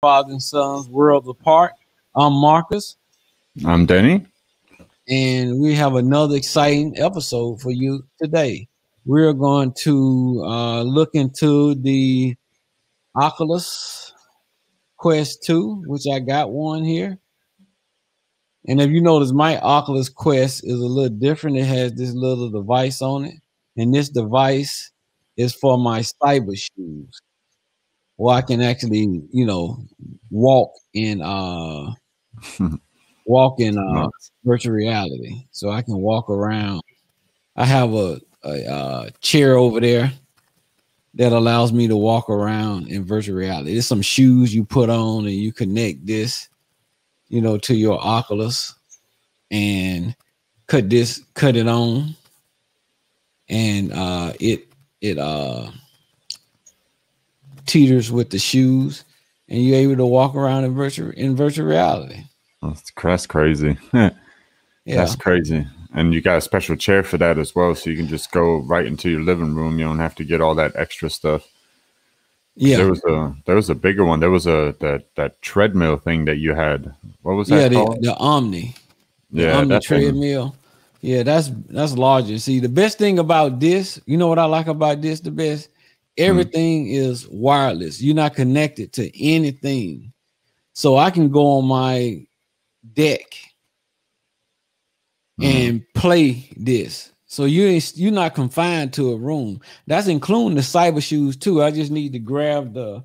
Father and Sons Worlds Apart. I'm Marcus, I'm Danny. and we have another exciting episode for you today. We're going to look into the Oculus Quest 2, which I got one here. And if you notice, my Oculus Quest is a little different. It has this little device on it, and this device is for my cyber shoes. Well, I can actually, walk in Nice. virtual reality, so I can walk around. I have a chair over there that allows me to walk around in virtual reality. There's some shoes you put on, and you connect this, to your Oculus, and cut it on, and it teeters with the shoes, and you're able to walk around in virtual reality. That's crazy. Yeah, That's crazy. And you got a special chair for that as well, so you can just go right into your living room. You don't have to get all that extra stuff. yeah. There was a bigger one. There was that treadmill thing that you had. What was that called? The Omni. Yeah, Omni that thing. treadmill. Yeah, that's larger. See, the best thing about this, you know what I like about this the best? Everything is wireless. You're not connected to anything. So I can go on my deck and play this. So you're not confined to a room. That's including the cyber shoes too. I just need to grab the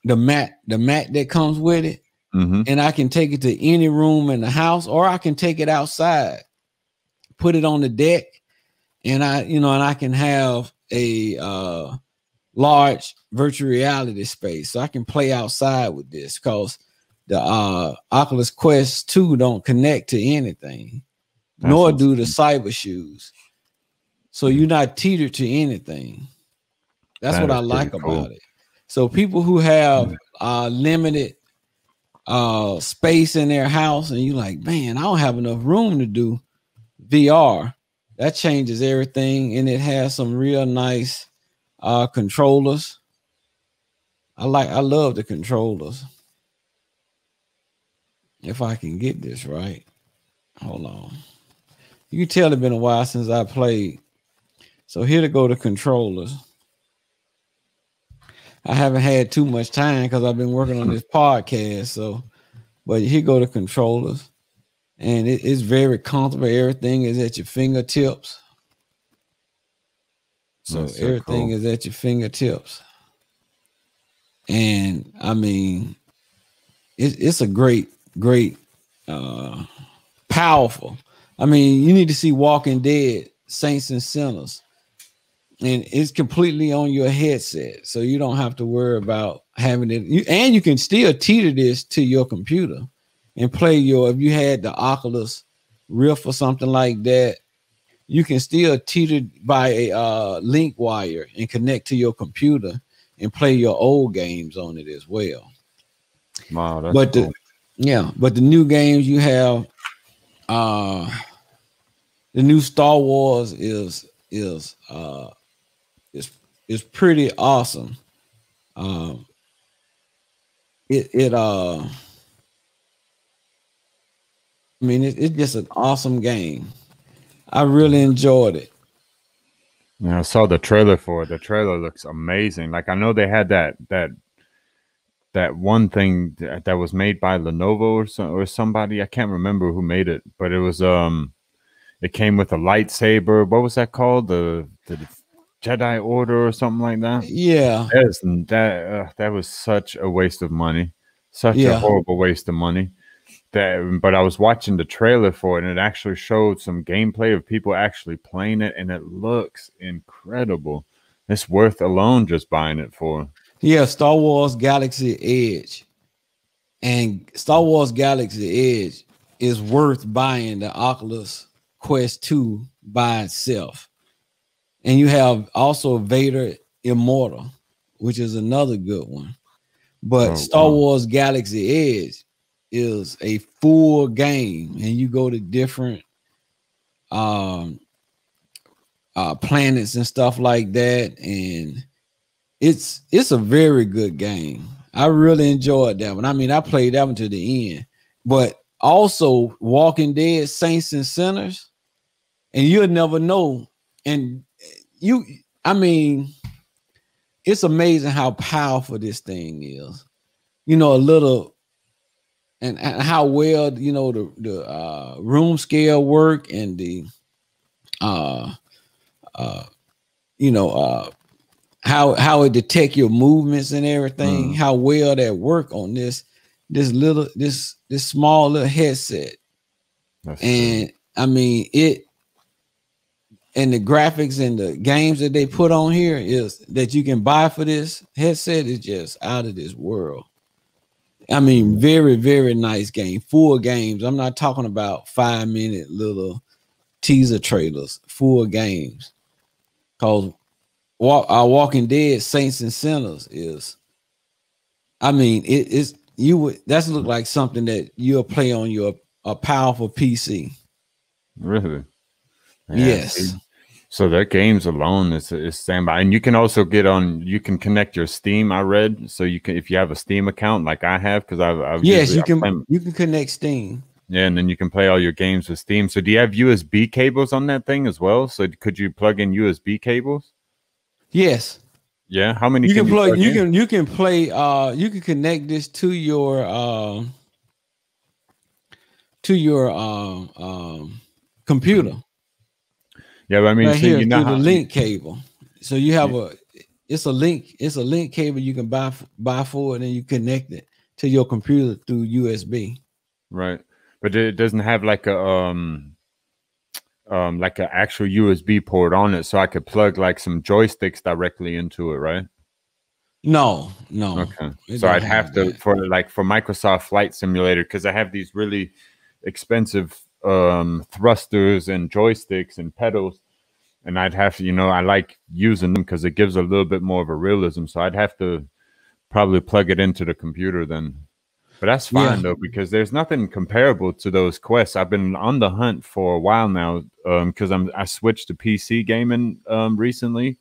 mat that comes with it, and I can take it to any room in the house, or I can take it outside, put it on the deck, and I can have a large virtual reality space, so I can play outside with this, because the Oculus Quest 2 don't connect to anything, nor do the cyber shoes. So you're not tethered to anything. That's what I like about it. So people who have limited space in their house, and you're like, man, I don't have enough room to do VR, that changes everything, and it has some real nice controllers. I love the controllers. If I can get this right. Hold on. You can tell it's been a while since I played. So here to go to controllers. I haven't had too much time because I've been working on this podcast. So, but here go to controllers. And it's very comfortable. Everything is at your fingertips. So everything is at your fingertips. And I mean, it's a great, powerful. I mean, you need to see Walking Dead, Saints and Sinners, and it's completely on your headset, so you don't have to worry about having it. And you can still teeter this to your computer and play if you had the Oculus Rift or something like that, you can still teeter by a link wire and connect to your computer and play your old games on it as well. Wow, that's cool. But the new games you have, the new Star Wars is pretty awesome. It's just an awesome game. I really enjoyed it. Yeah, I saw the trailer for it. The trailer looks amazing. Like, I know they had that one thing that was made by Lenovo or somebody. I can't remember who made it, but it was it came with a lightsaber. What was that called? The Jedi Order or something like that. Yeah, that was such a waste of money. Such a horrible waste of money. But I was watching the trailer for it, and it actually showed some gameplay of people actually playing it, and it looks incredible. It's worth alone just buying it for. Yeah, Star Wars Galaxy Edge. And Star Wars Galaxy Edge is worth buying the Oculus Quest 2 by itself. And you have also Vader Immortal, which is another good one. But Star Wars Galaxy Edge is a full game, and you go to different planets and stuff like that, and it's a very good game. I really enjoyed that one. I mean, I played that one to the end. But also Walking Dead, Saints and Sinners, and you'll never know. And I mean, it's amazing how powerful this thing is. You know, a little, and how well, you know, the room scale work and the you know, how it detect your movements and everything, how well that work on this small little headset. That's and true. I mean it, and the graphics and the games that they put on here is that you can buy for this headset is just out of this world. I mean, very, very nice game, full games. I'm not talking about 5-minute little teaser trailers, full games. Cause Walking Dead, Saints and Sinners is, I mean, that's look like something that you'll play on a powerful PC. Really? Yeah, yes. So that games alone is standby, and you can also you can connect your Steam. I read, so you can, if you have a Steam account like I have, because I've yes, you can connect Steam. Yeah, and then you can play all your games with Steam. So do you have USB cables on that thing as well? So could you plug in USB cables? Yes. Yeah. How many? You can plug. You can play. You can connect this to your computer. Yeah, but I mean, right so here, you know through the link cable. So you have it's a link cable you can buy for it, and you connect it to your computer through USB. Right, but it doesn't have like an actual USB port on it, so I could plug like some joysticks directly into it, right? No. Okay, so I'd have to for Microsoft Flight Simulator, because I have these really expensive thrusters and joysticks and pedals, and I'd have to, you know, I like using them because it gives a little bit more of a realism, so I'd have to probably plug it into the computer then. But that's fine though, because there's nothing comparable to those quests. I've been on the hunt for a while now, because I switched to PC gaming recently,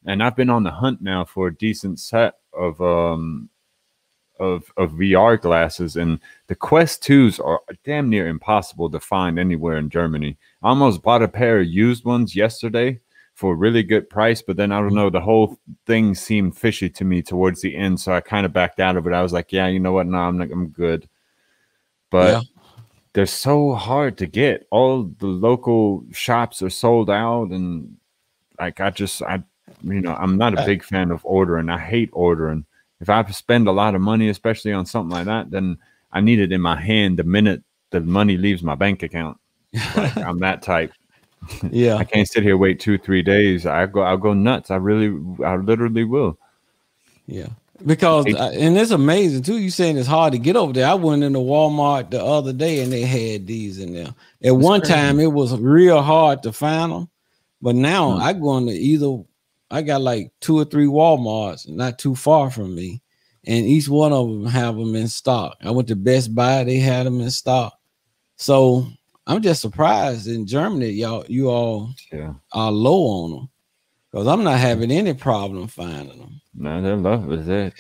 and I've been on the hunt now for a decent set of VR glasses, and the Quest 2s are damn near impossible to find anywhere in Germany. I almost bought a pair of used ones yesterday for a really good price, but then I don't know, the whole thing seemed fishy to me towards the end, so I kind of backed out of it. I was like, yeah, you know what? No, I'm good. But they're so hard to get. All the local shops are sold out, and like I'm not a big fan of ordering. I hate ordering. If I spend a lot of money, especially on something like that, then I need it in my hand the minute the money leaves my bank account. Like, I'm that type. Yeah, I can't sit here wait 2-3 days. I'll go nuts. I literally will. Yeah, because and it's amazing too. You saying it's hard to get over there. I went into Walmart the other day and they had these in there. At one time, it was real hard to find them, but now I go into I got like 2 or 3 Walmarts not too far from me, and each one of them have them in stock. I went to Best Buy; they had them in stock. So I'm just surprised in Germany, you all are low on them, because I'm not having any problem finding them. No, they're lovely. They're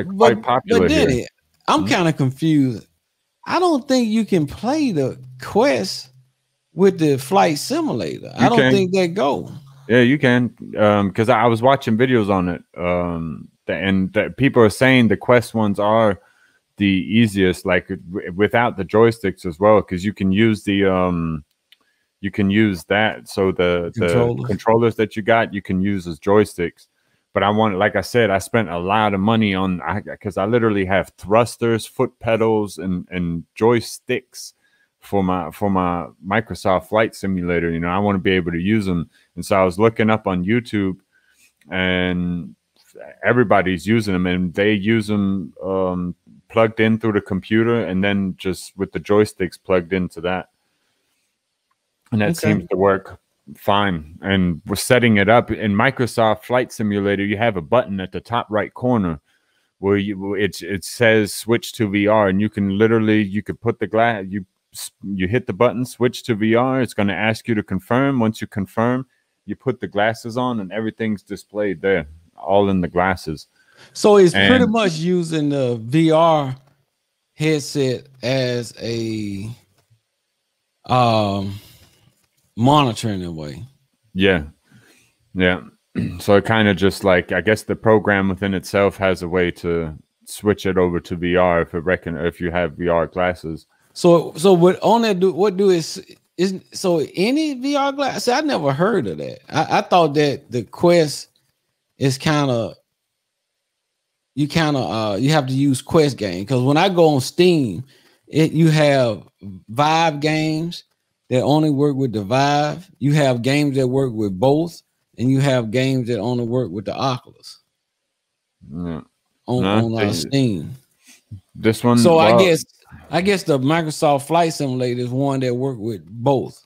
quite popular here. I'm kind of confused. I don't think you can play the Quest with the Flight Simulator. I don't think they go. Yeah, you can, because I was watching videos on it, and people are saying the Quest ones are the easiest, like without the joysticks as well, because you can use that. So the controllers that you got, you can use as joysticks. But like I said, I spent a lot of money because I literally have thrusters, foot pedals, and joysticks for my Microsoft Flight Simulator. You know, I want to be able to use them. And so I was looking up on YouTube, and everybody's using them, and they use them plugged in through the computer, and then just with the joysticks plugged into that. And that seems to work fine. And we're setting it up in Microsoft Flight Simulator. You have a button at the top right corner where it says switch to VR, and you could put the glass, you hit the button, switch to VR. It's going to ask you to confirm. Once you confirm, you put the glasses on, and everything's displayed there, all in the glasses. So it's pretty much using the VR headset as a monitor in a way. Yeah. So it kind of just like, I guess the program within itself has a way to switch it over to VR if you have VR glasses. So what on that is so any VR glass? See, I never heard of that. I thought that the Quest is you have to use Quest game, because when I go on Steam, you have Vive games that only work with the Vive. You have games that work with both, and you have games that only work with the Oculus. Yeah. On Steam. This one. So I guess the Microsoft Flight Simulator is one that work with both.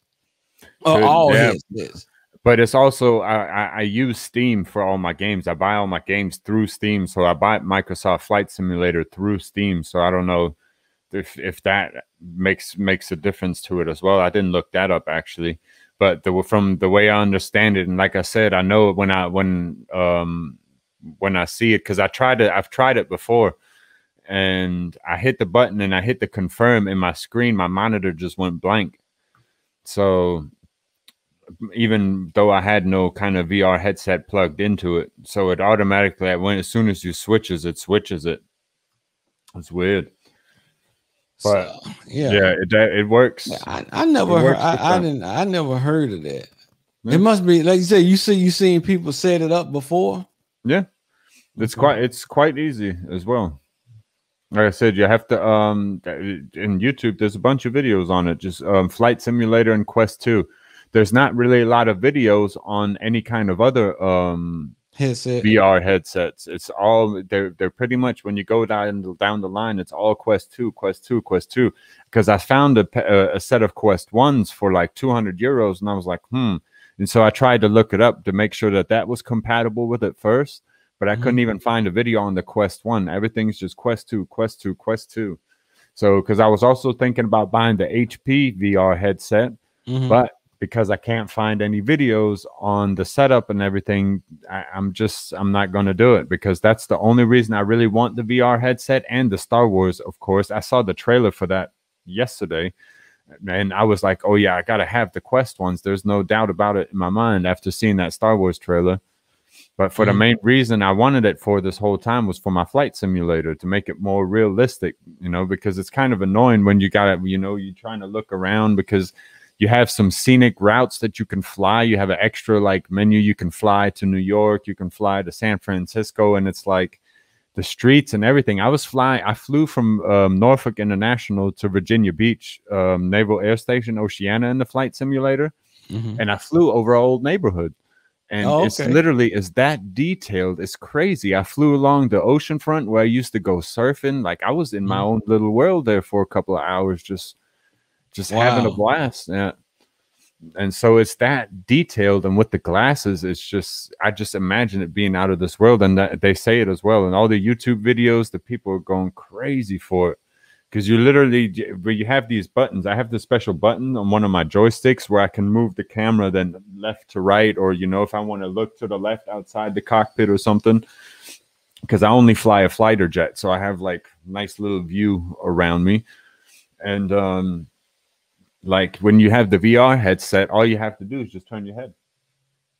All headsets. But it's also I use Steam for all my games. I buy all my games through Steam, so I buy Microsoft Flight Simulator through Steam. So I don't know if that makes a difference to it as well. I didn't look that up actually, but from the way I understand it, and like I said, I know when I see it, because I've tried it before, and I hit the button and I hit the confirm, and my screen, my monitor just went blank. So even though I had no kind of VR headset plugged into it, so it automatically, as soon as you switches it. It's weird, but so, it works. I never heard. I never heard of that. Yeah. It must be like you said. You seen people set it up before. Yeah, it's quite easy as well. Like I said, you have to in YouTube. There's a bunch of videos on it. Just Flight Simulator and Quest 2. There's not really a lot of videos on any kind of other VR headsets. It's all they're pretty much, when you go down the line, it's all Quest 2. Because I found a set of Quest 1s for like 200 euros, and I was like, And so I tried to look it up to make sure that was compatible with it first, but I couldn't even find a video on the Quest 1. Everything's just Quest 2. So because I was also thinking about buying the HP VR headset, but because I can't find any videos on the setup and everything, I'm not going to do it, because that's the only reason I really want the VR headset, and the Star Wars, of course. I saw the trailer for that yesterday, and I was like, oh yeah, I got to have the Quest ones. There's no doubt about it in my mind after seeing that Star Wars trailer. But for the main reason I wanted it for this whole time was for my flight simulator, to make it more realistic, because it's kind of annoying when you're trying to look around, because you have some scenic routes that you can fly. You have an extra menu. You can fly to New York. You can fly to San Francisco, and it's like the streets and everything. I flew from Norfolk International to Virginia Beach Naval Air Station, Oceana, in the flight simulator, and I flew over an old neighborhood, and it's literally is that detailed. It's crazy. I flew along the ocean front where I used to go surfing. Like, I was in my own little world there for a couple of hours, just having a blast. Yeah. And so it's that detailed, and with the glasses, I just imagine it being out of this world. And they say it as well in all the YouTube videos. The people are going crazy for it, because you have these buttons. I have this special button on one of my joysticks where I can move the camera then left to right, or if I want to look to the left outside the cockpit or something, because I only fly a fighter jet, so I have nice little view around me. And like when you have the VR headset, all you have to do is just turn your head.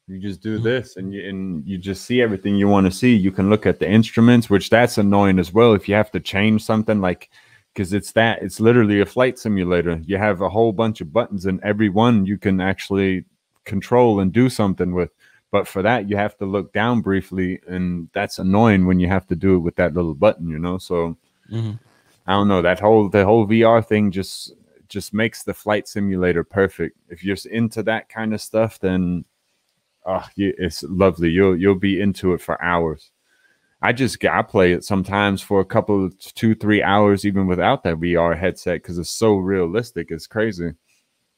You just do this, and you just see everything you want to see. You can look at the instruments, which that's annoying as well if you have to change something, because it's literally a flight simulator. You have a whole bunch of buttons, and every one you can actually control and do something with. But for that, you have to look down briefly, and that's annoying when you have to do it with that little button, So I don't know, the whole VR thing just makes the flight simulator perfect. If you're into that kind of stuff, then it's lovely. You'll be into it for hours. I play it sometimes for a couple of 2-3 hours even without that VR headset, because it's so realistic. It's crazy.